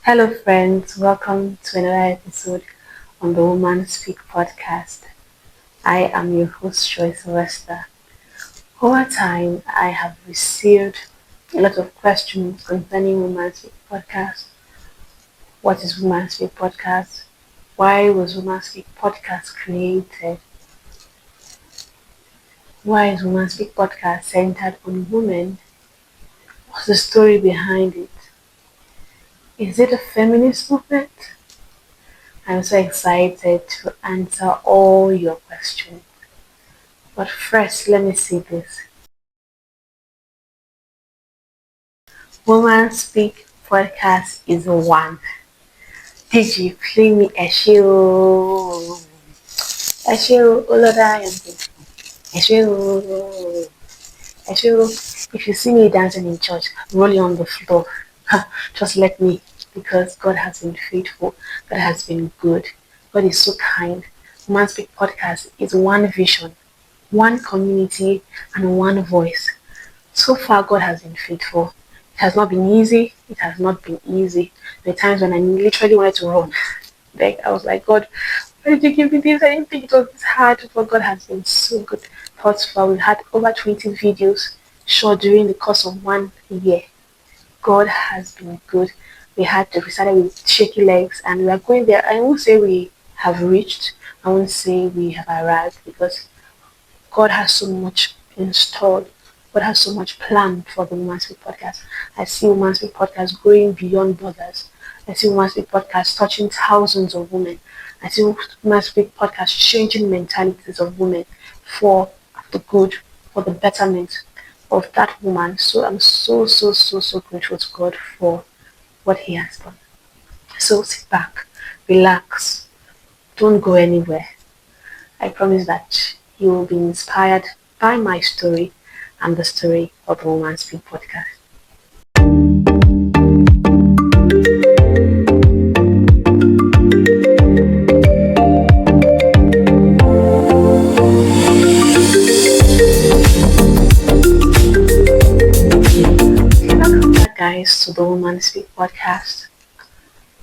Hello, friends. Welcome to another episode on the Woman Speak podcast. I am your host, Joyce Sylvester. Over time, I have received a lot of questions concerning Woman Speak podcast. What is Woman Speak podcast? Why was Woman Speak podcast created? Why is Woman Speak podcast centered on women? What's the story behind it? Is it a feminist movement? I'm so excited to answer all your questions. But first, let me see this. Woman Speak podcast is one. Did you play me a show? A show, Oloda Yampi. A show. A show. If you see me dancing in church, rolling on the floor, just let me, because God has been faithful. God has been good. God is so kind. Woman Speak podcast is one vision, one community, and one voice. So far, God has been faithful. It has not been easy. It has not been easy. There were times when I literally wanted to run. Like I was like, God, why did you give me this? I didn't think it was this hard. But God has been so good. Thus far, we've had over 20 videos shot during the course of 1 year. God has been good. We started with shaky legs, and we are going there. I won't say we have reached. I won't say we have arrived, because God has so much installed. God has so much planned for the Woman Speak podcast. I see Woman Speak podcast growing beyond borders. I see Woman Speak podcast touching thousands of women. I see Woman Speak podcast changing mentalities of women for the good, for the betterment of that woman. So I'm so grateful to God for what He has done. So sit back, relax, don't go anywhere. I promise that you will be inspired by my story and the story of the Woman Speak podcast. Welcome back, guys, to the Woman Speak podcast.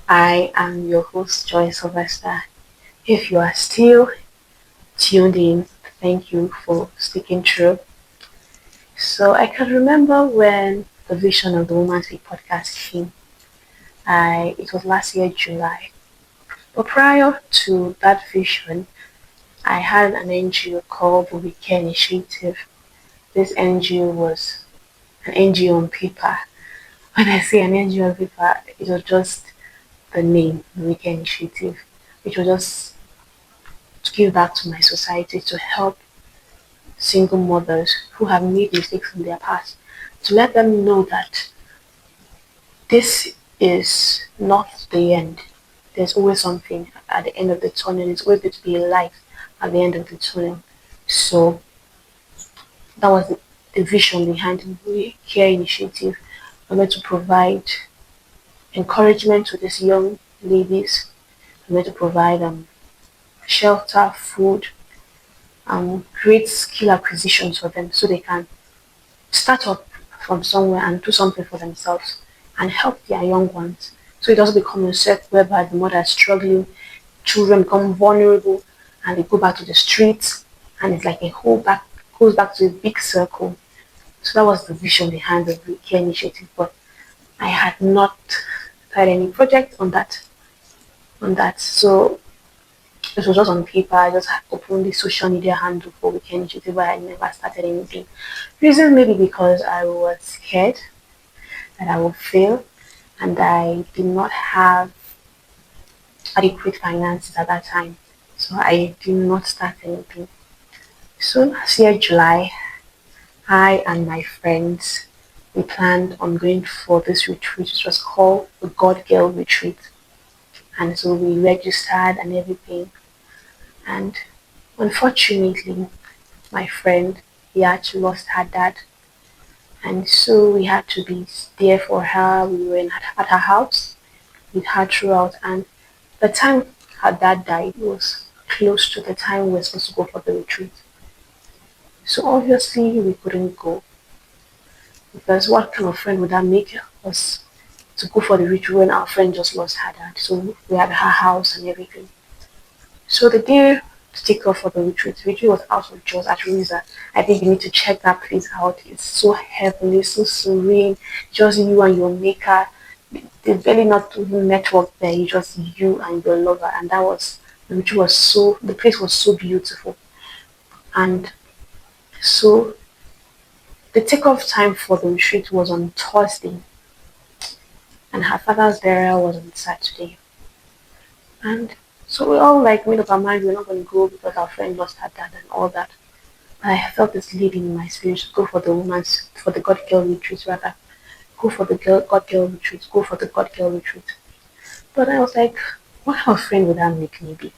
I am your host, Joy Sylvester. If you are still tuned in, thank you for sticking through. So I can remember when the vision of the Woman Speak podcast came. It was last year, July. But prior to that vision, I had an NGO called the We Care Initiative. This NGO was an NGO on paper. When I say an NGO on paper, it was just the name, the We Care Initiative, which was just to give back to my society, to help single mothers who have made mistakes in their past, to let them know that this is not the end. There's always something at the end of the tunnel. There's always going to be a light at the end of the tunnel. So that was the vision behind the We Care initiative. We were to provide encouragement to these young ladies. We were to provide shelter, food, create skill acquisitions for them so they can start up from somewhere and do something for themselves and help their young ones. So it doesn't become a circle whereby the mother is struggling, children become vulnerable, and they go back to the streets, and it's like a whole back goes back to a big circle. So that was the vision behind the We Care initiative. But I had not tried any project on that. So it was just on paper. I just opened the social media handle for We Care initiative, but I never started anything. Reason maybe because I was scared that I would fail, and I did not have adequate finances at that time. So I did not start anything. So last year, July, I and my friends, we planned on going for this retreat, which was called the God Girl Retreat. And so we registered and everything. And unfortunately, my friend, he actually lost her dad. And so we had to be there for her. We were at her house with her throughout. And the time her dad died was close to the time we were supposed to go for the retreat. So obviously we couldn't go, because what kind of friend would that make us? to go for the ritual when our friend just lost her dad. So we had her house and everything. So the day to take off for the retreat, the retreat was out of Jos at Riza. I think you need to check that place out. It's so heavenly, so serene. Just you and your maker. There's barely not even network there. It's just you and your lover. And that was the retreat was so the place was so beautiful. And so the takeoff time for the retreat was on Thursday and her father's burial was on Saturday. And so we all like made up our mind we're not going to go because our friend lost her dad and all that. But I felt this leading in my spirit to go for the for the God Girl retreat rather. Go for the God Girl retreat. Go for the God Girl retreat. But I was like, what kind of friend would that make me be?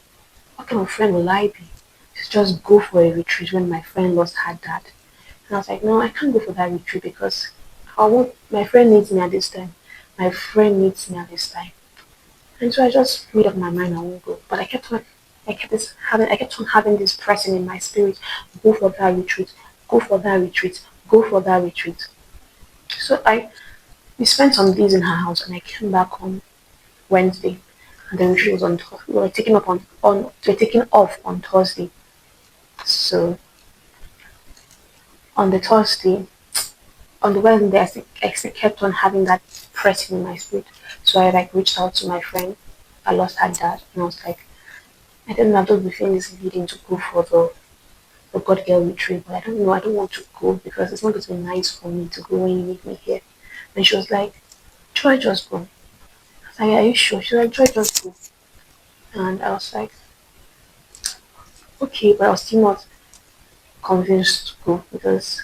What kind of friend will I be? To just go for a retreat when my friend lost her dad. And I was like, no, I can't go for that retreat because my friend needs me at this time. My friend needs me at this time. And so I just made up my mind I won't go. But I kept on having this pressing in my spirit, go for that retreat, go for that retreat, go for that retreat. So we spent some days in her house and I came back on Wednesday and the retreat was on we were taking up on we were taking off on Thursday. So on the Thursday, on the Wednesday I still kept on having that pressing in my spirit. So I like reached out to my friend. I lost her dad and I was like, I don't know, I've just been feeling this leading to go for the God Girl retreat, but I don't know, I don't want to go because it's not going to be nice for me to go when you leave me here. And she was like, Joy, just go. I was like, are you sure? She was like, Joy, just go. And I was like, okay, but I was still not convinced to go because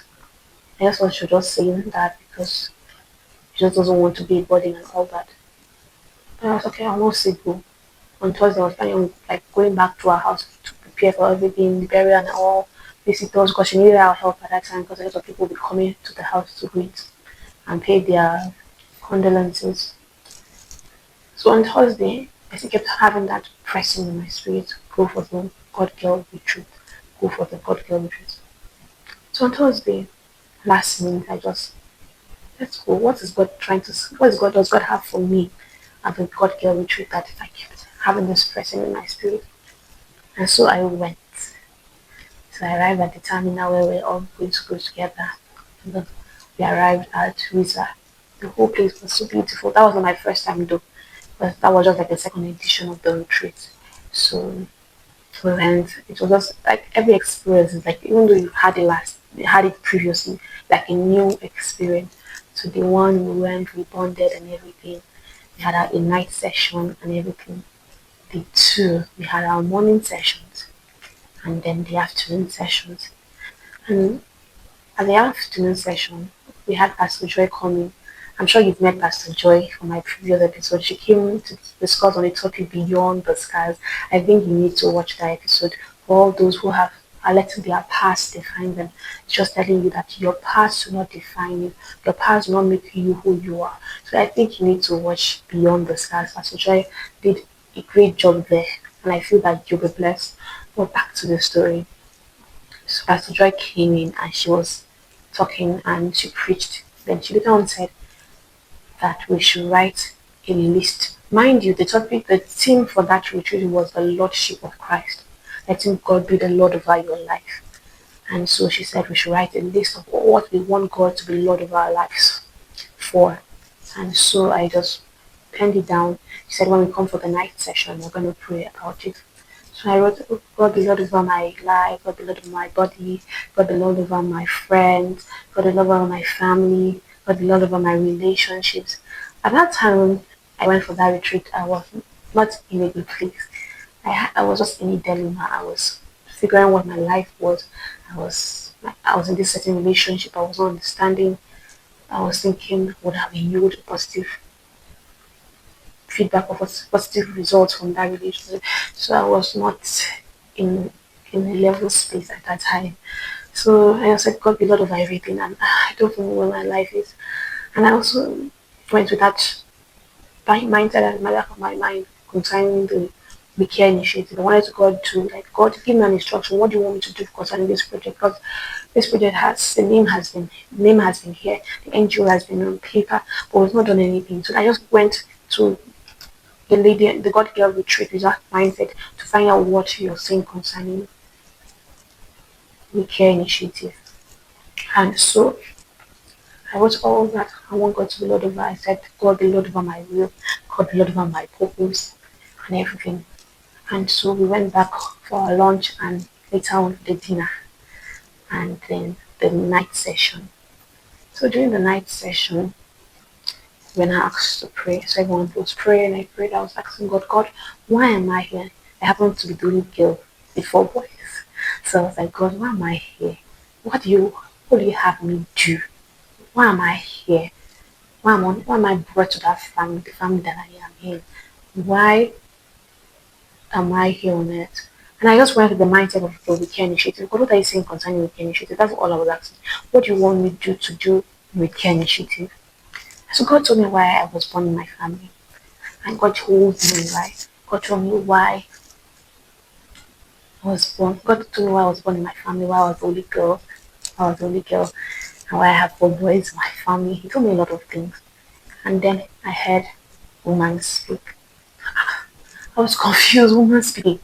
I just thought she was just saying that because she just doesn't want to be a burden and all that. But I was okay, I won't say go. On Thursday, I was planning on like going back to our house to prepare for everything, the burial and all visitors, because she needed our help at that time because a lot of people would be coming to the house to greet and pay their condolences. So on Thursday, I still kept having that pressing in my spirit, go for the God Girl retreat, go for the God Girl retreat. So on Thursday, last minute, I just let's go. What is God trying to? What is God? Does God have for me at the God Girl retreat that I kept having this pressing in my spirit? And so I went. So I arrived at the terminal where we're all going to go together. And then we arrived at Riza. The whole place was so beautiful. That was not my first time though, but that was just like the second edition of the retreat. So we went. It was just like every experience is like even though you had it previously, like a new experience. So the one we went, we bonded and everything. We had a night session and everything. The two, we had our morning sessions and then the afternoon sessions. And at the afternoon session, we had Pastor Joy coming. I'm sure you've met Pastor Joy from my previous episode. She came to discuss on the topic Beyond the Scars. I think you need to watch that episode for all those who are letting their past define them. It's just telling you that your past will not define you. Your past will not make you who you are. So I think you need to watch Beyond the Scars. Pastor Joy did a great job there, and I feel that you'll be blessed. But back to the story. So Pastor Joy came in and she was talking and she preached. Then she later on said that we should write a list. Mind you, the theme for that retreat was the Lordship of Christ. Letting God be the Lord over your life. And so she said we should write a list of what we want God to be Lord of our lives for. And so I just penned it down. She said when we come for the night session, we're going to pray about it. So I wrote, "Oh, God be Lord over my life, God be Lord over my body, God be Lord over my friends, God be Lord over my family, God be Lord over my relationships." At that time, I went for that retreat. I was not in a good place. I was just in a dilemma. I was figuring what my life was. I was in this certain relationship. I was not understanding. I was thinking, would have yield positive feedback or positive results from that relationship. So I was not in in a level space at that time. So I said, God be Lord over everything, and I don't know where my life is. And I also went with that mindset at the back of my mind concerning We Care Initiative. I wanted to God to like God give me an instruction. What do you want me to do concerning this project? Because this project has the name has been here, the NGO has been on paper, but we've not done anything. So I just went to the God Girl retreat with that mindset to find out what you're saying concerning the Care Initiative. And so I wrote all that I want God to be Lord over. I said, God be Lord over my will, God be Lord over my purpose and everything. And so we went back for our lunch and later on the dinner and then the night session. So during the night session, when I asked to pray, so everyone was praying, I prayed, I was asking God, God, why am I here? I happen to be doing girl before boys. So I was like, God, why am I here? What do you have me do? Why am I here? Why am I brought to that family, the family that I am in? Why am I here on earth? And I just went with the mindset of the Care Initiative. God, what are you saying concerning the Care Initiative? That's all I was asking. What do you want me to do with Care Initiative? So God told me why I was born in my family. And God told me why. God told me why I was born. God told me why I was born in my family, why I was the only girl. I was the only girl. And why I have 4 boys in my family. He told me a lot of things. And then I heard woman speak. I was confused. Woman speaking.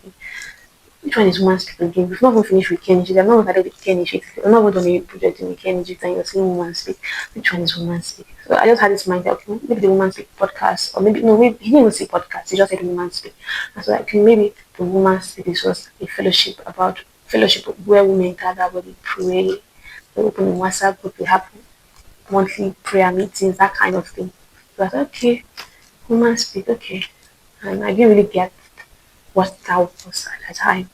Which one is woman speaking again? We've not even finished with Kenji. I've not even started with Kenji. I've not even done a project in Kenji and you're saying woman speak. Which one is woman speak? So I just had this mind that okay, maybe the woman speak podcast, or maybe no, maybe he didn't even say podcast, he just said woman speak. And so like okay, maybe the woman speak is just a fellowship where women gather, where we pray, we open a WhatsApp group, we have monthly prayer meetings, that kind of thing. So I thought, okay, woman speak, okay. And I didn't really get what that was at the time.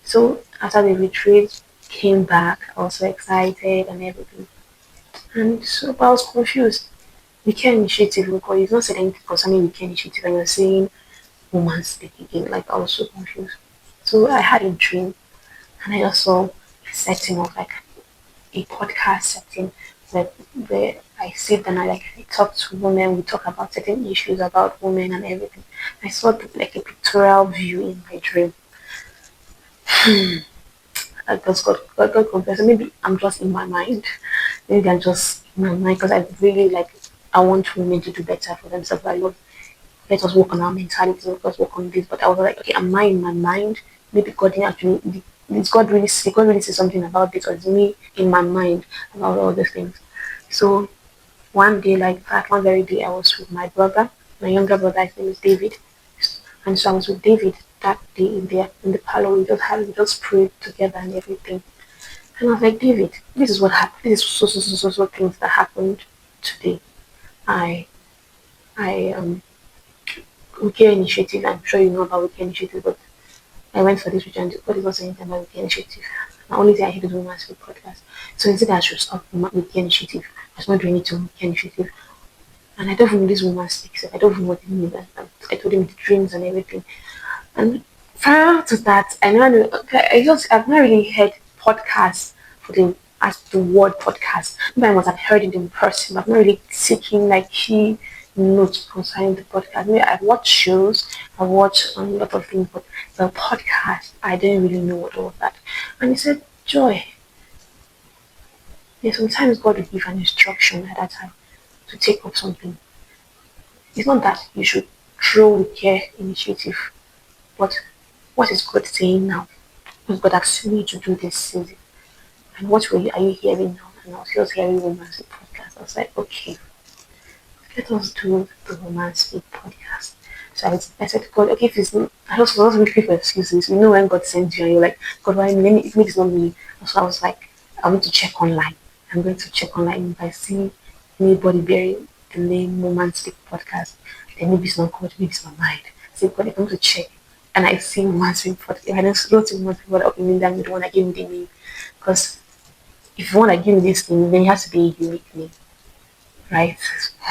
So after the retreat came back, I was so excited and everything. And so but I was confused. Weekend initiative, because you've not said anything concerning weekend initiative and you're saying woman speak again. Like I was so confused. So I had a dream and I just saw a setting of like a podcast setting where, where I sit and I talk to women, we talk about certain issues about women and everything. I saw like a pictorial view in my dream. Because God confess, maybe I'm just in my mind. Maybe I'm just in my mind because I really like I want women to do better for themselves. I love let us work on our mentality, let us work on this. But I was like, okay, am I in my mind? Maybe God didn't actually did God really say something about this or is me in my mind about all these things. So one day like that, one very day I was with my brother, my younger brother, his name is David. And so I was with David that day in the parlor. We just prayed together and everything. And I was like, David, this is what happened. This is so things that happened today. I I Wiki initiative. I'm sure you know about Wiki initiative, but I went for this weekend. What is also anything about Wiki initiative? The only thing I hate is Women's Week podcast. So instead I should stop Wiki initiative. I was not doing it to Wiki initiative. And I don't even know this woman speaks. I don't even know what it means. I told him the dreams and everything. And prior to that, I never knew. Okay, I've not really heard podcasts for the as the word podcast. Maybe I must have heard it in person. I've not really seeking like key notes concerning the podcast. Maybe I've watched shows, I've watched a lot of things, but the podcast, I didn't really know what was that. And he said, Joy, yeah, sometimes God will give an instruction at that time to take up something. It's not that you should throw the care initiative, but what is God saying now? What is God asking you to do this season? And are you hearing now? And I was just hearing Woman's Speak podcast. I was like, okay, let us do the Woman's Speak podcast. So I said to God, okay, if it's not, I just was looking for excuses. You know when God sends you and you're like, God, why me? Maybe it's not me. So I was like, I want to check online. I'm going to check online. If I see anybody bearing the name Woman's Speak podcast, then maybe it's not God, maybe it's my mind. So God, I'm going to check. And I see Woman's Speak podcast. If I don't go to Woman's Speak podcast, okay, maybe I'm the one that gave me the name. Because if you want to give me this name, then it has to be a unique name, right?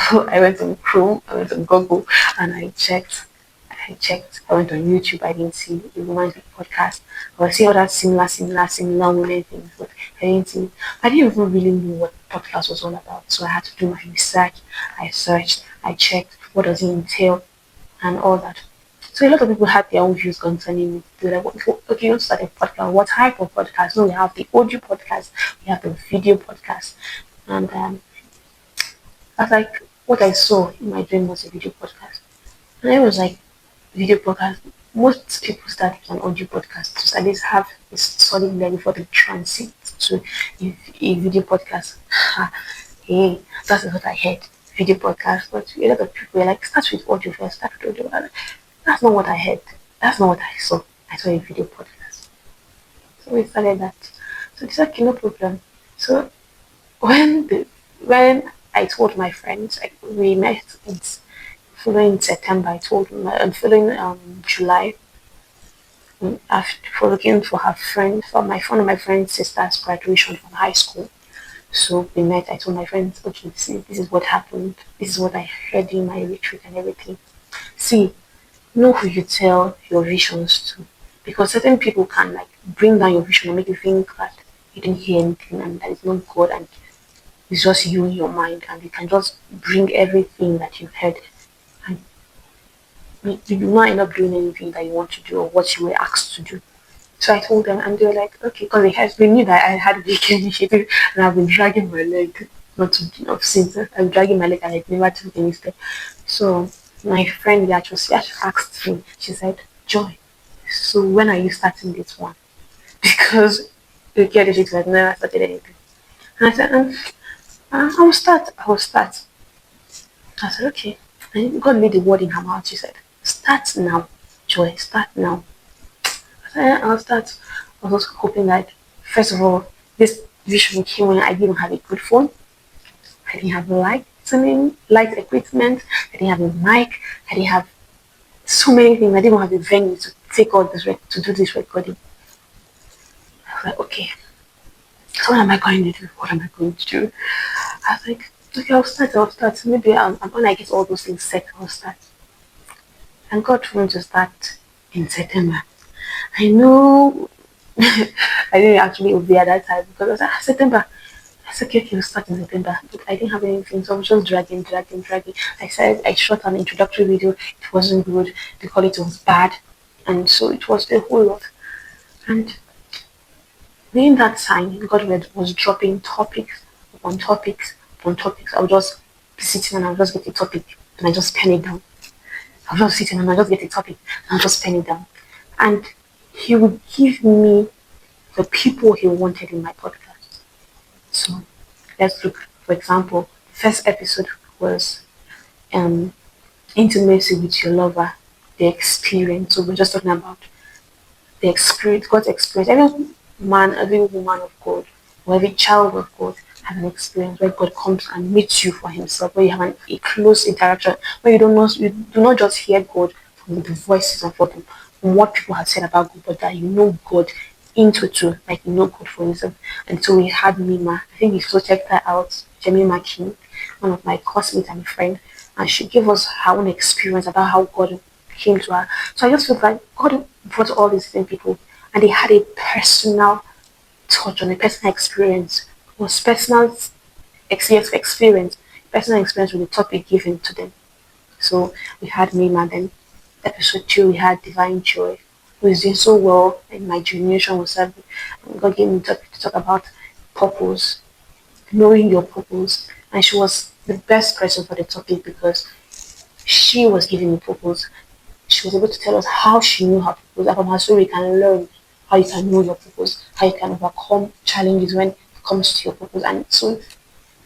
So I went on Chrome, I went on Google, and I checked. I went on YouTube. I didn't see the Woman's Week podcast. I was seeing other similar women things, but I didn't see. I didn't even really know what podcast was all about. So I had to do my research. I searched. I checked. What does it entail, and all that. So a lot of people had their own views concerning it. They were like, okay, you want to start a podcast. What type of podcast? No, we have the audio podcast, we have the video podcast. And I was like, what I saw in my dream was a video podcast. And I was like, video podcast. Most people start with an audio podcast to at least have a solid level before they transit to a video podcast. Hey, that's what I heard. Video podcast. But a lot of people were like, start with audio first, start with audio. That's not what I heard. That's not what I saw. I saw a video podcast. So we started that. So it's okay, no problem. So when I told my friends, like, we met following September, I told my following July, after looking for her friend, for my one of my friend's sister's graduation from high school. So we met. I told my friends, okay, see, this is what happened. This is what I heard in my retreat and everything. See, know who you tell your visions to, because certain people can like bring down your vision and make you think that you didn't hear anything and that it's not God and it's just you in your mind, and they can just bring everything that you've heard and you do not end up doing anything that you want to do or what you were asked to do. So I told them, and they were like, okay, because they knew that I had a weekend initiative, and I've been dragging my leg, not to, since I'm dragging my leg, and I never took any step. So my friend that was she asked me, she said, Joy, so when are you starting this one? Because the get it, I've never started anything. And I said, I will start. I said, okay. And God made the word in her mouth. She said, start now, Joy, start now. I'll start. I was also hoping that, first of all, this vision came when I didn't have a good phone. I didn't have light equipment. I didn't have a mic. I didn't have so many things. I didn't have a venue to take all this to do this recording. I was like, okay, so what am I going to do? What am I going to do? I was like, okay, I'll start. Maybe when I get all those things set, I'll start. And God told me to start in September. I know I didn't actually obey at that time because I was like, September. I said, okay, we'll start in September. But I didn't have anything, so I was just dragging. I said, I shot an introductory video. It wasn't good. The quality was bad. And so it was a whole lot. And during that time, God was dropping topics upon topics upon topics. I would just be sitting and I would just get a topic and I just pen it down. I would just sitting and I just get a topic and I just pen it down. And He would give me the people He wanted in my podcast. So let's look, for example, the first episode was intimacy with your lover, the experience. So we're just talking about the experience, God's experience. Every man, every woman of God, or every child of God has an experience where God comes and meets you for Himself, where you have a close interaction, where you do not just hear God from the voices and from what people have said about God, but that you know God into two, like you know God for yourself. And so we had Mima. I think you still checked her out, Jemima King, one of my classmates and friend, and she gave us her own experience about how God came to her. So I just feel like God brought all these different people and they had a personal touch on a personal experience. It was personal experience with the topic given to them. So we had Mima, then episode 2 we had Divine Joy, who is doing so well in my generation was serving. God gave me to talk about purpose, knowing your purpose. And she was the best person for the topic because she was giving me purpose. She was able to tell us how she knew her purpose, and from her story we can learn how you can know your purpose, how you can overcome challenges when it comes to your purpose. And so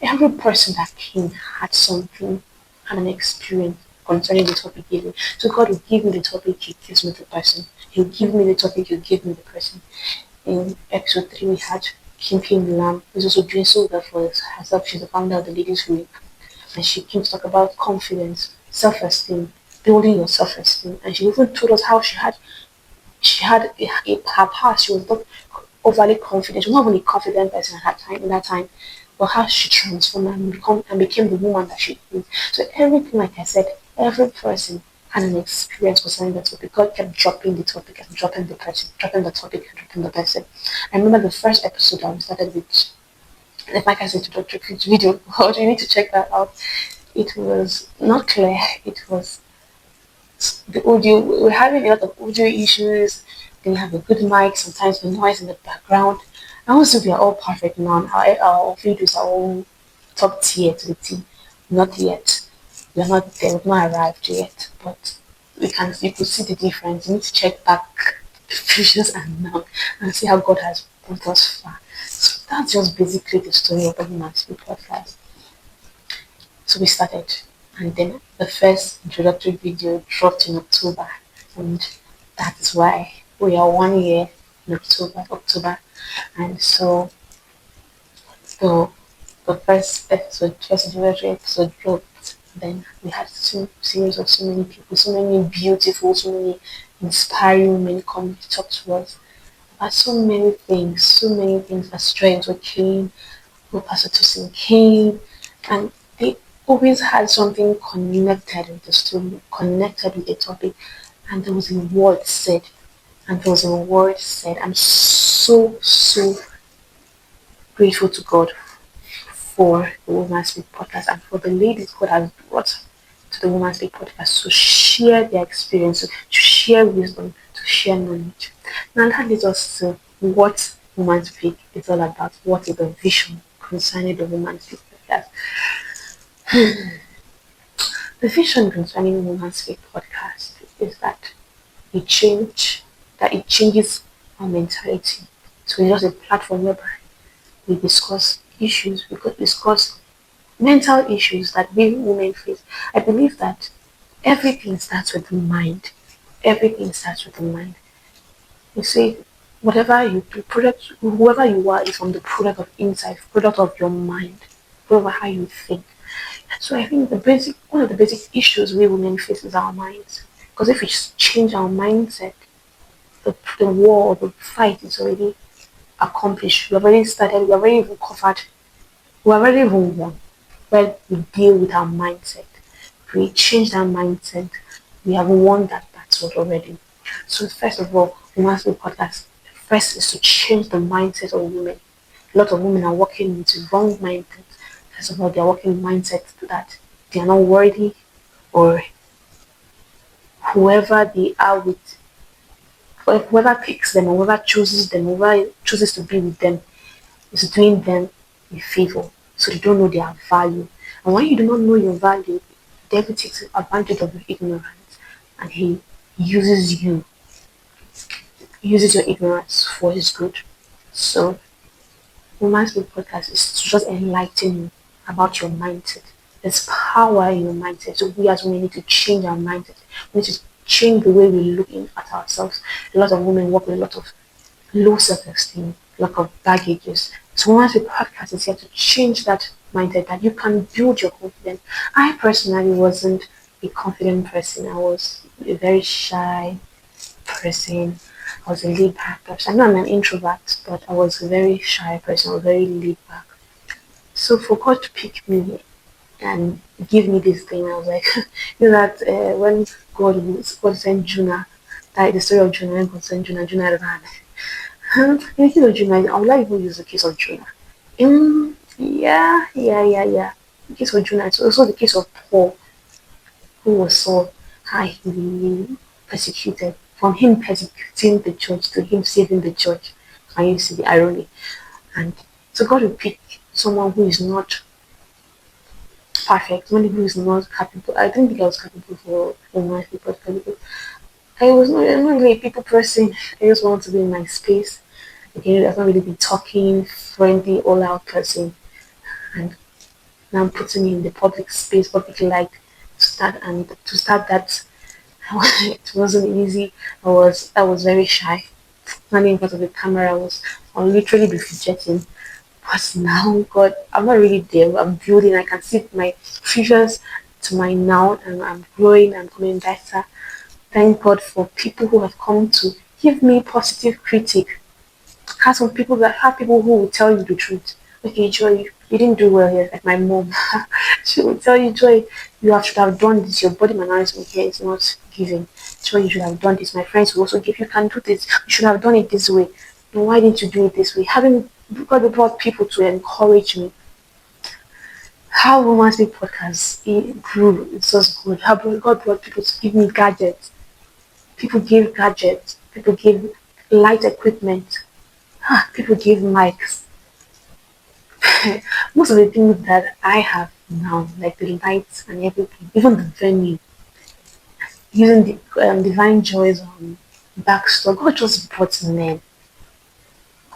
every person that came had something, had an experience concerning the topic given. So God will give me the topic, He gives me the person. He'll give me the topic, He'll give me the person. In episode 3 we had Kim Kim Lam, who's also doing so well for herself. She's the founder of the Ladies Week. And she came to talk about confidence, self-esteem, building your self-esteem. And she even told us how her past. She was not overly confident. She was not even a confident person at that time, but how she transformed and became the woman that she is. So everything, like I said, every person had an experience concerning the topic. God kept dropping the topic and dropping the person, dropping the topic and dropping the person. I remember the first episode that we started with, like I said, introductory video. You need to check that out. It was not clear. It was The audio, we're having a lot of audio issues. Then you have a good mic, sometimes the noise in the background. I want to be all perfect now. Our videos are all top tier to the T. Not yet. We're not there, we've not arrived yet. But you could see the difference. You need to check back the previous and now and see how God has brought us far. So that's just basically the story of the Woman Speak podcast. So we started, and then the first introductory video dropped in October, and that is why we are 1 year in October, and so the the first introductory episode dropped. Then we had two series of so many people, so many beautiful, so many inspiring women come to talk to us about so many things. As strengths came, Pastor Tosin came, and they always had something connected with the story, connected with the topic, and there was a word said, and there was a word said. I'm so grateful to God for the Woman Speak podcast and for the ladies God has brought to the Woman Speak podcast to share their experience, to share wisdom, to share knowledge. Now that leads us to what Woman Speak is all about. What is the vision concerning the Woman Speak podcast? The vision concerning Woman Speak podcast is that it changes our mentality. So it's just a platform whereby we discuss issues, we could discuss mental issues that we women face. I believe that everything starts with the mind. Everything starts with the mind. You see, whatever you do, product, whoever you are is from the product of insight, product of your mind, product of how you think. So I think one of the basic issues we women face is our minds. Because if we just change our mindset, the war or the fight is already accomplished. We've already started, we've already even covered, we've already even won. When we deal with our mindset, if we change that mindset, we have won that battle already. So first of all, we must do podcast. First is to change the mindset of women. A lot of women are working with the wrong mindset. First of all, they are working mindset that they are not worthy, or whoever they are with, or whoever picks them, or whoever chooses to be with them is doing them a favor. So they don't know their value. And when you do not know your value, the devil takes advantage of your ignorance, and he uses you, uses your ignorance for his good. So Woman's Book Podcast is to just enlighten you about your mindset. There's power in your mindset. So we as women need to change our mindset. We need to change the way we're looking at ourselves. A lot of women work with a lot of low self-esteem, lack of baggages. So once the podcast is here to change that mindset, that you can build your confidence. I personally wasn't a confident person. I was a very shy person. I was a laid back person. I know I'm an introvert, but I was a very shy person. I was very laid back. So for God to pick me and give me this thing, I was like, you know that when God sent Jonah, that the story of Jonah, when God sent Jonah ran. In the case of Jonah, I would like to use the case of Jonah. Yeah. The case of Jonah. It's also the case of Paul, who was so highly persecuted. From him persecuting the church to him saving the church. Can you see the irony? And so God will pick someone who is not perfect, someone who is not capable. I didn't think I was capable for my people. I'm not really a people person. I just want to be in my space. Okay, I've not really been talking, friendly, all out person. And now I'm putting me in the public space, public light to start that. It wasn't easy. I was very shy. Standing in front of the camera, I'll literally be fidgeting. But now, God, I'm not really there. I'm building. I can see my futures to my now, and I'm growing. I'm becoming better. Thank God for people who have come to give me positive critique. Have people who will tell you the truth. Okay, Joy, you didn't do well here, like my mom. She will tell you, Joy, should have done this. Your body management here is not giving. Joy, you should have done this. My friends will also give you can do this. You should have done it this way. And why didn't you do it this way? Having God brought people to encourage me. How Woman Speak podcast it grew. It's just good. How God brought people to give me gadgets. People give gadgets. People give light equipment. People give mics. Most of the things that I have now, like the lights and everything, even the venue, using the Divine Joys backstore, God just brought men.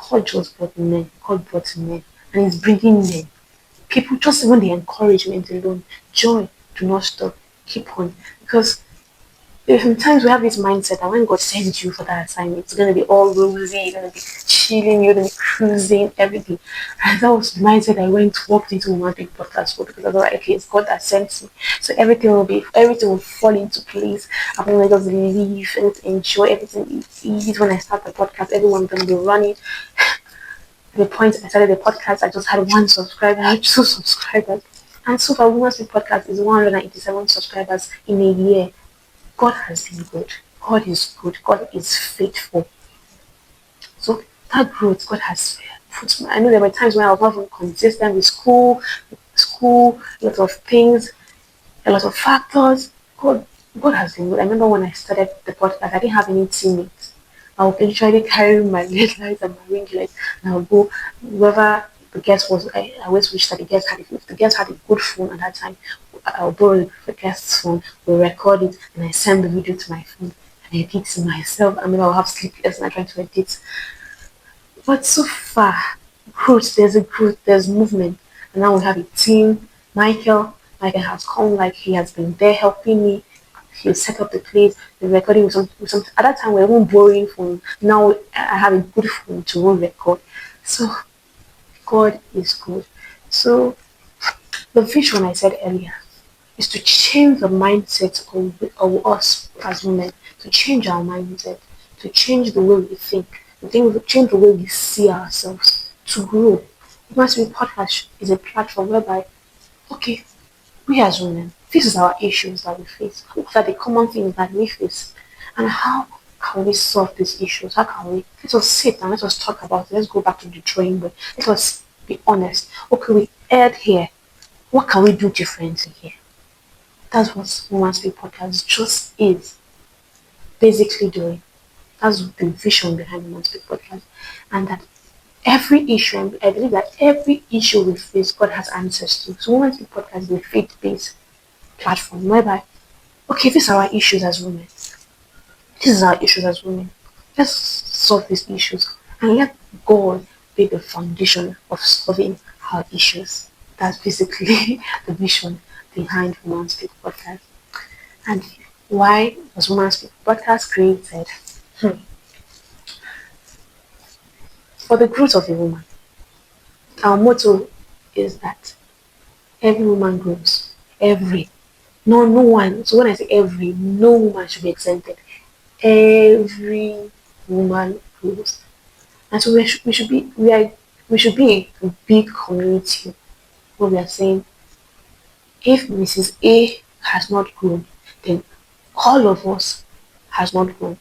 God just brought men. God brought men. And He's bringing men. People, just even the encouragement alone, joy, do not stop, keep on. Because sometimes we have this mindset that when God sends you for that assignment, it's going to be all rosy, you're going to be chilling, you're going to be cruising, everything. And that was the mindset I walked into one big podcast for, because I was like, okay, it's God that sends me. So everything will fall into place. I'm going to just live and enjoy everything is easy. When I start the podcast, everyone's going to be running. At the point I started the podcast, I just had one subscriber, I had two subscribers. And so far, Women's Week Podcast is 187 subscribers in a year. God has been good. God is good. God is faithful. So that growth, God has put me. I know there were times when I was not even consistent with school, a lot of things, a lot of factors. God has been good. I remember when I started the podcast, I didn't have any teammates. I would literally carry my LED lights and my ring lights, and I would go wherever the guest was. I always wish that if the guest had a good phone at that time, I'll borrow the guest's phone, we'll record it, and I send the video to my phone and edit myself. I mean, I'll have sleepless and I try to edit. But so far, growth, there's movement. And now we have a team. Michael has come, like he has been there helping me. He set up the place, the recording with some at that time we were even borrowing phone. Now I have a good phone to record. So God is good. So the vision I said earlier is to change the mindset of us as women, to change our mindset, to change the way we think, to change the way we see ourselves, to grow. Because we podcast is a platform whereby, okay, we as women, this is our issues that we face. What are the common things that we face? And how can we solve these issues? How can we let us sit and let us talk about it? Let's go back to the drawing board. Let us be honest. Okay, we aired here. What can we do differently here? That's what Woman Speak Podcast just is basically doing. That's the vision behind Woman Speak Podcast. And that every issue, and I believe that every issue we face, God has answers to. So Woman Speak Podcast is a faith-based platform whereby, okay, these are our issues as women. This is our issues as women. Let's solve these issues and let God be the foundation of solving our issues. That's basically the vision behind Woman Speak Podcast. And why was Woman Speak Podcast created? For the growth of a woman. Our motto is that every woman grows. Every. No one. So when I say every, no woman should be exempted. Every woman grows. And so we should be a big community where we are saying if Mrs. A has not grown, then all of us has not grown.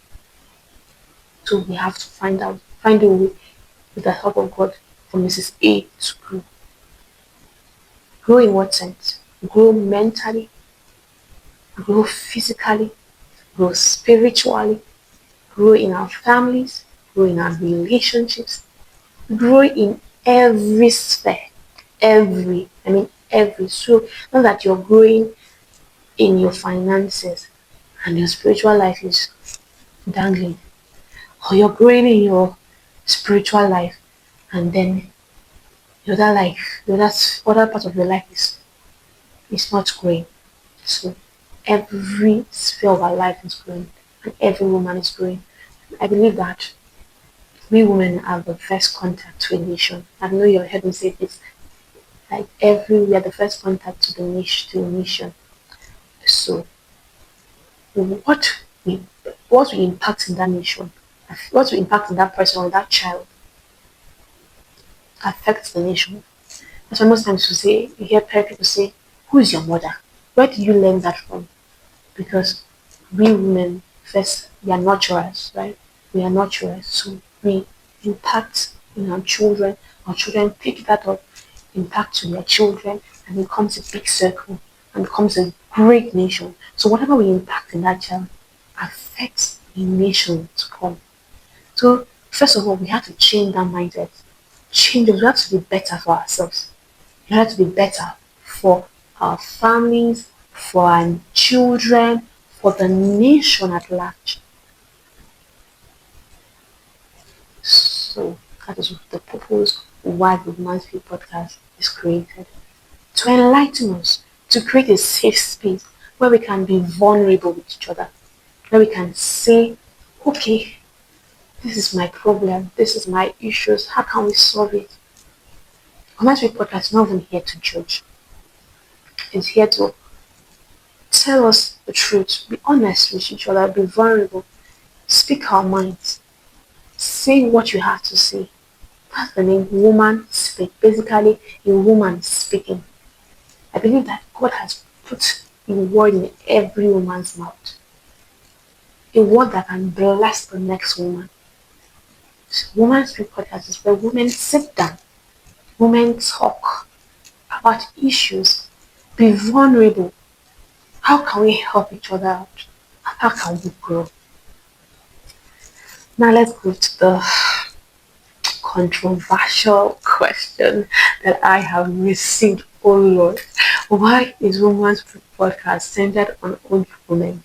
So we have to find a way with the help of God for Mrs. A to grow. Grow in what sense? Grow mentally, grow physically, grow spiritually, grow in our families, grow in our relationships, grow in every sphere. Every. So, not that you're growing in your finances and your spiritual life is dangling, or you're growing in your spiritual life and then the other part of your life is not growing. So every sphere of our life is growing and every woman is growing. I believe that we women are the first contact to a nation. I know you heard me say this. Like we are the first contact to a nation. So what we what we impact in that nation, what we impact in that person or that child affects the nation. That's why most times you hear people say, who is your mother? Where did you learn that from? Because we women first we are nurturers, right? We are nurturers, so we impact in our children pick that up impact to their children and becomes a big circle and becomes a great nation. So whatever we impact in that child affects the nation to come. So first of all, we have to change that mindset. Change it. We have to be better for ourselves. We have to be better for our families, for our children, for the nation at large. So that is the purpose why the Woman's View podcast is created. To enlighten us, to create a safe space where we can be vulnerable with each other, where we can say, okay, this is my problem, this is my issues, how can we solve it? Woman's View podcast is not even here to judge. It's here to tell us the truth, be honest with each other, be vulnerable, speak our minds, say what you have to say. That's the name woman speak. Basically, a woman speaking. I believe that God has put a word in every woman's mouth. A word that can bless the next woman. So Woman Speak podcast is where women sit down, women talk about issues, be vulnerable. How can we help each other out? How can we grow? Now let's go to the controversial question that I have received. Oh Lord, why is Women's Podcast centered on old women?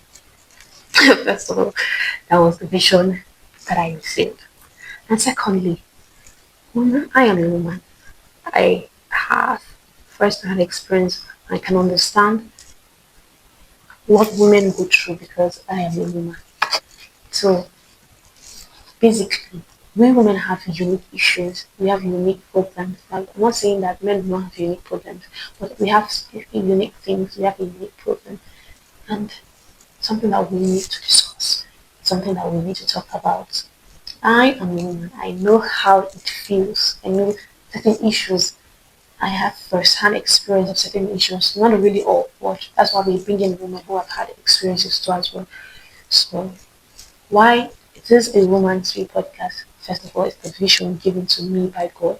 First of all, that was the vision that I received. And secondly, I am a woman. I have first-hand experience. I can understand what women go through because I am a woman. So basically, we women have unique issues. We have unique problems. Like, I'm not saying that men do not have unique problems, but we have unique things. We have a unique problem, and something that we need to discuss. Something that we need to talk about. I am a woman. I know how it feels. I know certain issues. I have first-hand experience of certain issues. Not really all, but that's why we bring in women who have had experiences too as well. So why it is a Woman's View podcast? First of all, it's the vision given to me by God.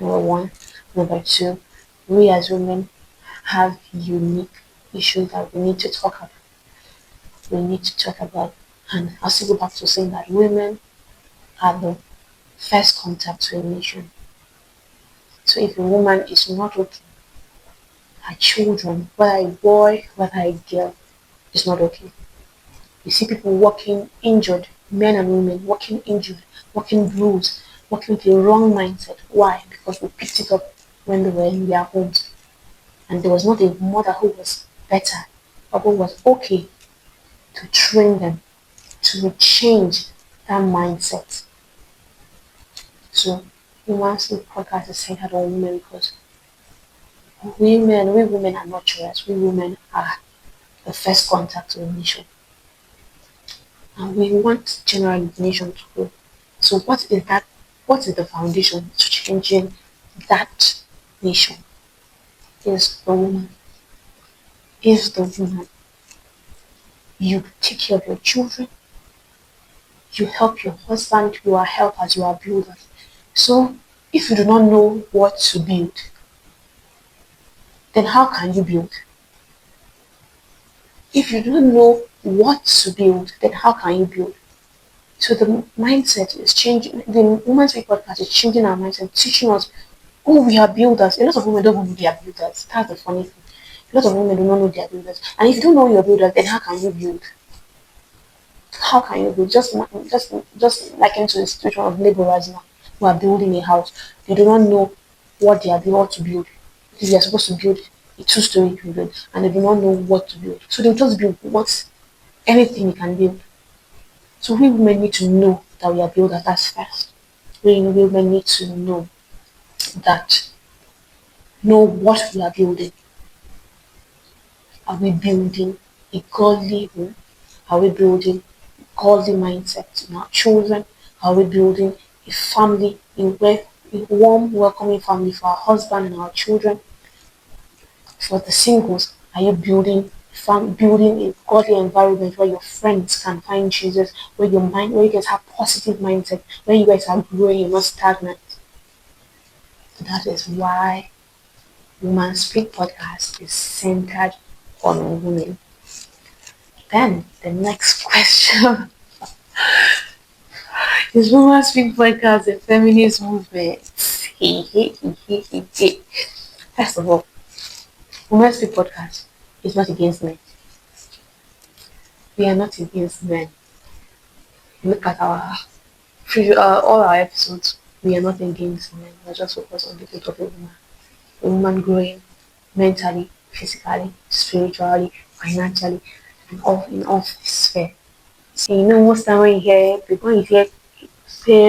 Number one. Number two, we as women have unique issues that we need to talk about. We need to talk about. And I'll still go back to saying that women are the first contact to a nation. So if a woman is not okay, her children, whether a boy, whether a girl, is not okay. You see people walking injured, men and women walking injured, walking bruised, walking with the wrong mindset. Why? Because we picked it up when they were in their homes. And there was not a mother who was better or who was okay to train them, to change that mindset. So Women's podcast is centered on women because we women are nurturers. We women are the first contact to a nation. And we want generally the nation to grow. So what is that? What is the foundation to changing that nation? Is the woman. Is the woman. You take care of your children. You help your husband. You are helpers. You are builders. So if you do not know what to build, then how can you build? If you don't know what to build, then how can you build? So the mindset is changing. The Women's Week podcast is changing our mindset, teaching us, oh, we are builders. A lot of women don't know they are builders. That's the funny thing. A lot of women do not know they are builders. And if you don't know you're builders, then how can you build? How can you build? Just like into the situation of laborers now who are building a house. They do not know what they are built to build. If they are supposed to build a two-story building and they do not know what to build. So they'll just build anything you can build. So we women need to know that we are builders. That's first. We women need to know what we are building. Are we building a godly home? Are we building a godly mindset in our children? Are we building a family, a warm, welcoming family for our husband and our children? For the singles, are you building a godly environment where your friends can find Jesus, where you guys have positive mindset, where you guys are growing, you're not stagnant? That is why Woman Speak podcast is centered on women. Then the next question is Woman Speak podcast a feminist movement? First of all, Women Speak podcast is not against men. We are not against men. Look at all our episodes. We are not against men. We are just focused on the growth of a woman growing mentally, physically, spiritually, financially, and all in all sphere. So most time when you hear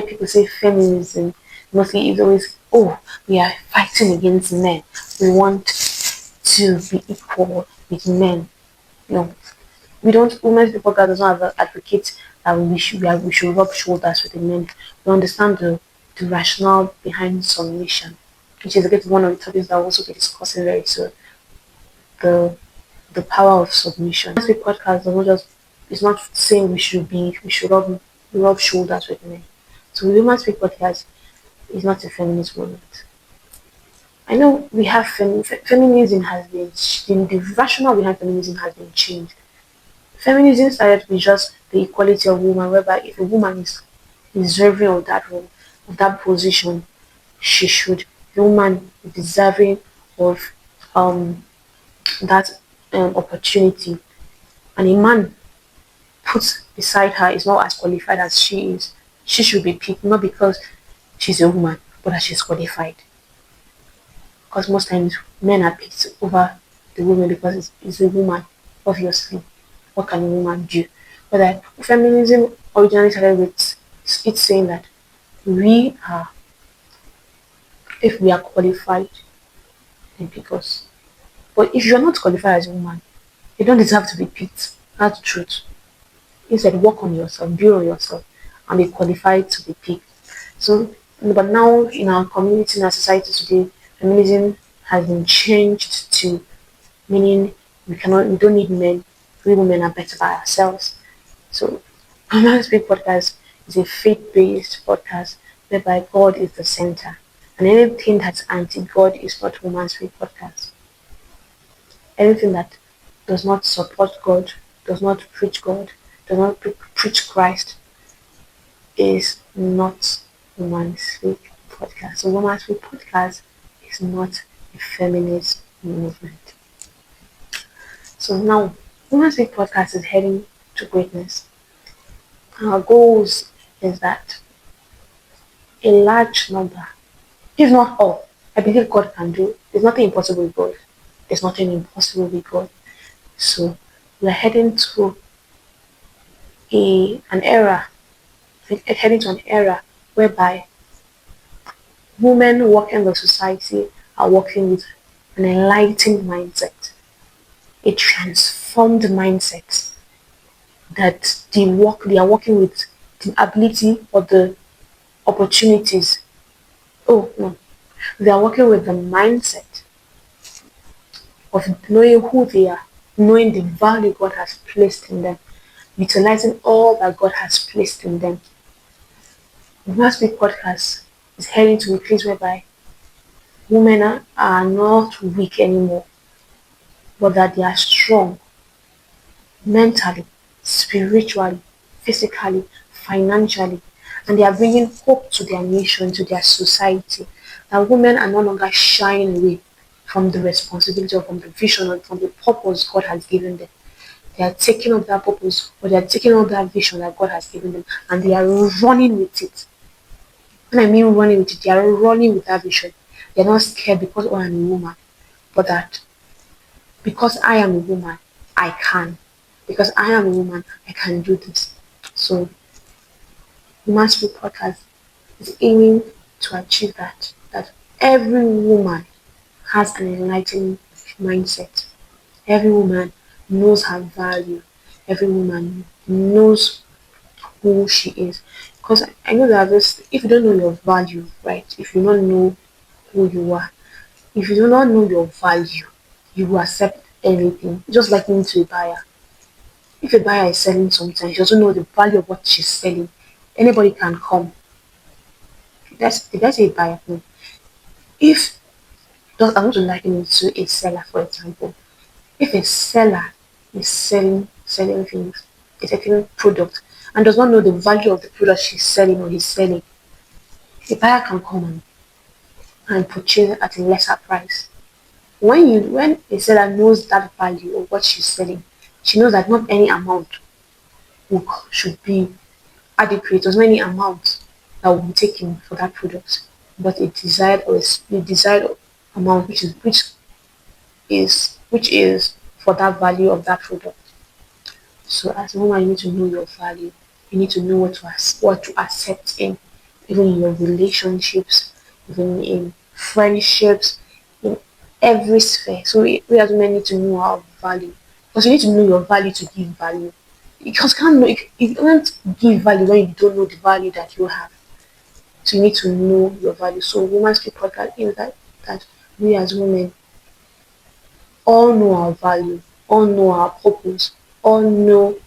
people say feminism, mostly it's always, oh, we are fighting against men. We want to be equal with men. No, we don't. Women's people that does not advocate that we should rub shoulders with the men. We understand the rationale behind submission, which is again one of the topics that we'll also be discussing very soon. The the power of submission. This podcast does not just it's not saying we should rub shoulders with men. So the Women's Speak podcast is not a feminist movement. I know we have feminism has been the rationale behind feminism has been changed. Feminism started with just the equality of women, whereby if a woman is deserving of that role, of that position, she should the woman be deserving of um that opportunity. And a man put beside her is not as qualified as she is. She should be picked not because she's a woman, but that she's qualified. Because most times men are picked over the woman because it's a woman, obviously. What can a woman do? But feminism originally started with it saying that we are, if we are qualified, then pick us. But if you're not qualified as a woman, you don't deserve to be picked. That's the truth. Instead, work on yourself, build on yourself, and be qualified to be picked. So, but now in our community, in our society today, feminism has been changed to meaning we don't need men. We women are better by ourselves. So, Women's Speak podcast is a faith-based podcast whereby God is the center, and anything that's anti-God is not Women's Speak podcast. Anything that does not support God, does not preach God, does not preach Christ, is not Women's Speak podcast. So, Women's Speak podcast is not a feminist movement. So now, Women's Speak podcast is heading to greatness. Our goals is that a large number, if not all, I believe God can do. There's nothing impossible with God. There's nothing impossible with God. So we're heading to heading to an era whereby women working in the society are working with an enlightened mindset, a transformed mindset that they are working with the ability or the opportunities. Oh no, they are working with the mindset of knowing who they are, knowing the value God has placed in them, utilizing all that God has placed in them. The Last Week podcast is heading to a place whereby women are not weak anymore, but that they are strong mentally, spiritually, physically, financially, and they are bringing hope to their nation, to their society. That women are no longer shying away from the responsibility or from the vision or from the purpose God has given them. They are taking up that purpose or they are taking up that vision that God has given them and they are running with it. When I mean running with it, they are running with that vision. They're not scared because oh, I'm a woman, but that because I am a woman, I can. Because I am a woman, I can do this. So, Women's Speak podcast is aiming to achieve that. That every woman has an enlightened mindset. Every woman knows her value. Every woman knows who she is. Because I know that this, if you don't know your value, right? If you don't know who you are, if you do not know your value, you will accept anything. Just like me to a buyer. If a buyer is selling something, she doesn't know the value of what she's selling. Anybody can come. That's a buyer. No. If I'm going to liken it to a seller, for example. If a seller is selling things, a certain product, and does not know the value of the product she's selling or he's selling, the buyer can come and purchase it at a lesser price. When a seller knows that value of what she's selling, she knows that not any amount should be adequate, or many amounts that will be taken for that product, but a desired amount which is for that value of that product. So as a woman, you need to know your value. You need to know what to accept in, even in your relationships, even in friendships, in every sphere. So we as women need to know our value, because you need to know your value to give value. Because you can't give value when you don't know the value that you have. So you need to know your value. So Women's Speak Podcast is that we as women all know our value, all know our purpose, all know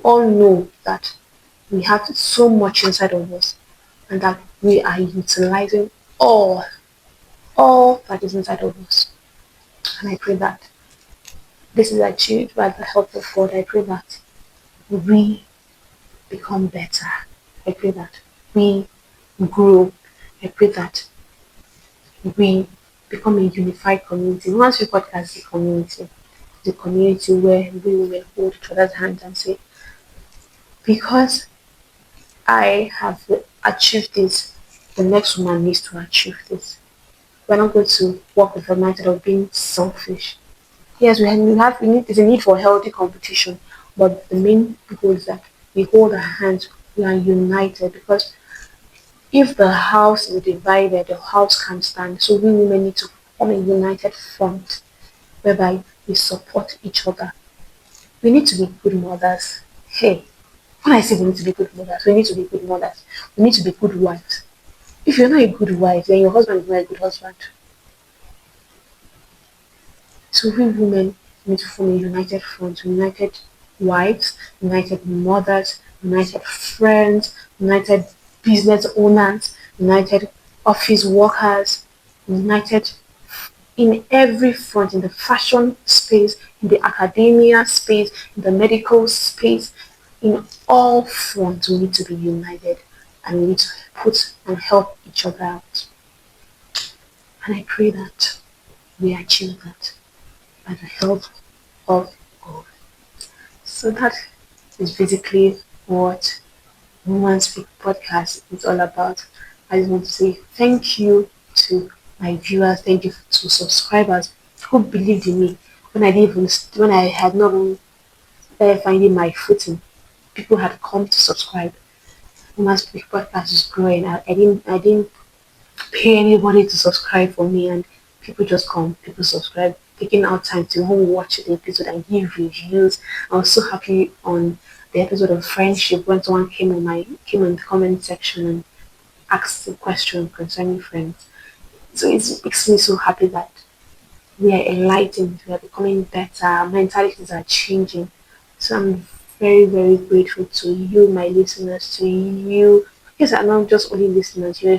all know that we have so much inside of us, and that we are utilizing all all that is inside of us. And I pray that this is achieved by the help of God. I pray that we become better. I pray that we grow. I pray that we become a unified community. Once we podcast the community where we will hold each other's hands and say, because I have achieved this, the next woman needs to achieve this. We're not going to work with the mindset of being selfish. Yes, there's a need for healthy competition, but the main goal is that we hold our hands, we are united, because if the house is divided, the house can't stand. So we women need to form a united front whereby we support each other. We need to be good mothers. Hey, when I say we need to be good mothers, we need to be good mothers. We need to be good wives. If you're not a good wife, then your husband is not a good husband. So we women need to form a united front, united wives, united mothers, united friends, united business owners, united office workers, united in every front, in the fashion space, in the academia space, in the medical space, in all fronts we need to be united, and we need to put and help each other out. And I pray that we achieve that by the help of God. So that is basically what Women's Speak podcast is all about. I just want to say thank you to my viewers, thank you to subscribers who believed in me when I had not even started finding my footing. People had come to subscribe. Women's Speak podcast is growing. I didn't pay anybody to subscribe for me, and people just come, people subscribe, taking out time to even watch the episode and give reviews. I was so happy on the episode of friendship when someone came in the comment section and asked a question concerning friends. So it makes me so happy that we are enlightened, we are becoming better, our mentalities are changing. So I'm very, very grateful to you, my listeners, to you. Yes, I'm not just only listeners, we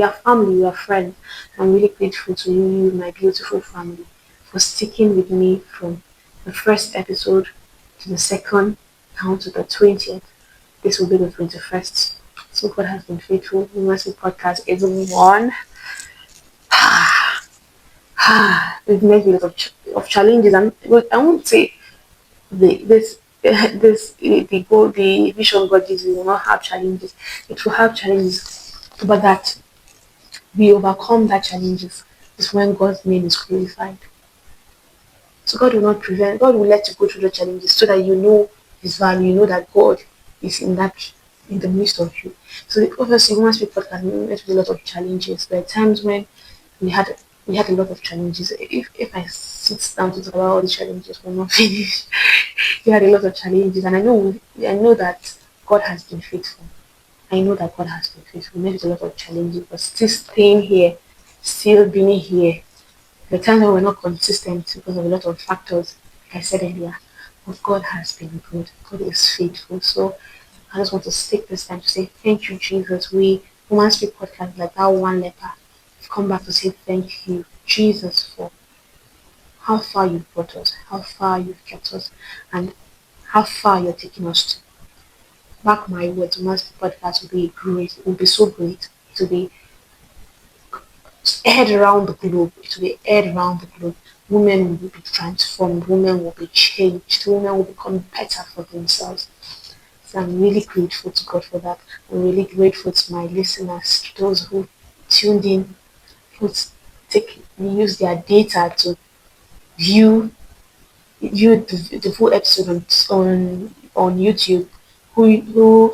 are family, we are friends. I'm really grateful to you, my beautiful family, for sticking with me from the first episode to the second, down to the 20th. This will be the 21st. So God has been faithful. Women's Podcast is one. We've met a lot of challenges, and I won't say the vision God gives you will not have challenges. It will have challenges, but that we overcome that challenges is when God's name is glorified. So God will let you go through the challenges so that you know His value, you know that God is in the midst of you. So obviously, once people can met with a lot of challenges, there are times when we had we had a lot of challenges. If I sit down to talk about all the challenges, we're not finished. We had a lot of challenges, and I know that God has been faithful. I know that God has been faithful. We met with a lot of challenges, but still staying here, still being here. The times when we're not consistent because of a lot of factors, like I said earlier, but God has been good. God is faithful. So I just want to take this time to say thank you, Jesus. We Women's Speak podcast like that one leper. We've come back to say thank you. Jesus for how far you've brought us, how far you've kept us, and how far you're taking us to. Mark my words, Master Podcast will be great. It will be so great. It will be aired around the globe. It will be aired around the globe. Women will be transformed. Women will be changed. Women will become better for themselves. So I'm really grateful to God for that. I'm really grateful to my listeners, those who tuned in, who use their data to view the full episode on YouTube, who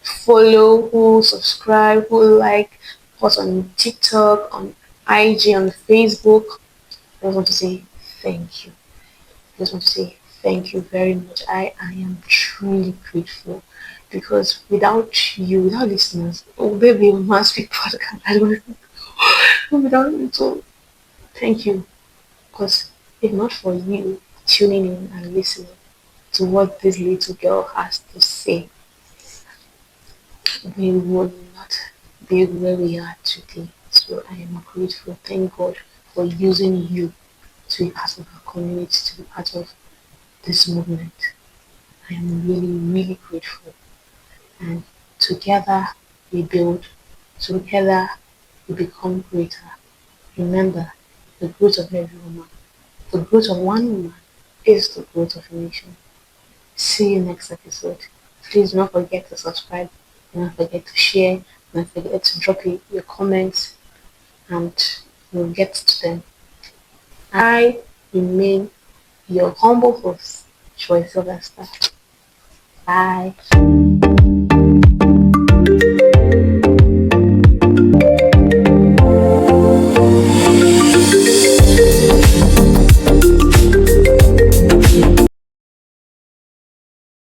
follow, who subscribe, who like us on TikTok, on IG, on Facebook. I just want to say thank you. I just want to say thank you very much. I am truly grateful because without you, without listeners, oh baby, we must be podcast. I don't know. Without you, so thank you. Because if not for you tuning in and listening to what this little girl has to say, we would not be where we are today. So I am grateful. Thank God for using you to be part of our community, to be part of this movement. I am really, really grateful. And together we build, together we become greater. Remember, the growth of every woman, the growth of one woman is the growth of a nation. See you next episode. Please do not forget to subscribe, do not forget to share, do not forget to drop your comments, and we'll get to them. I remain your humble host, Joy Sylvester. Bye.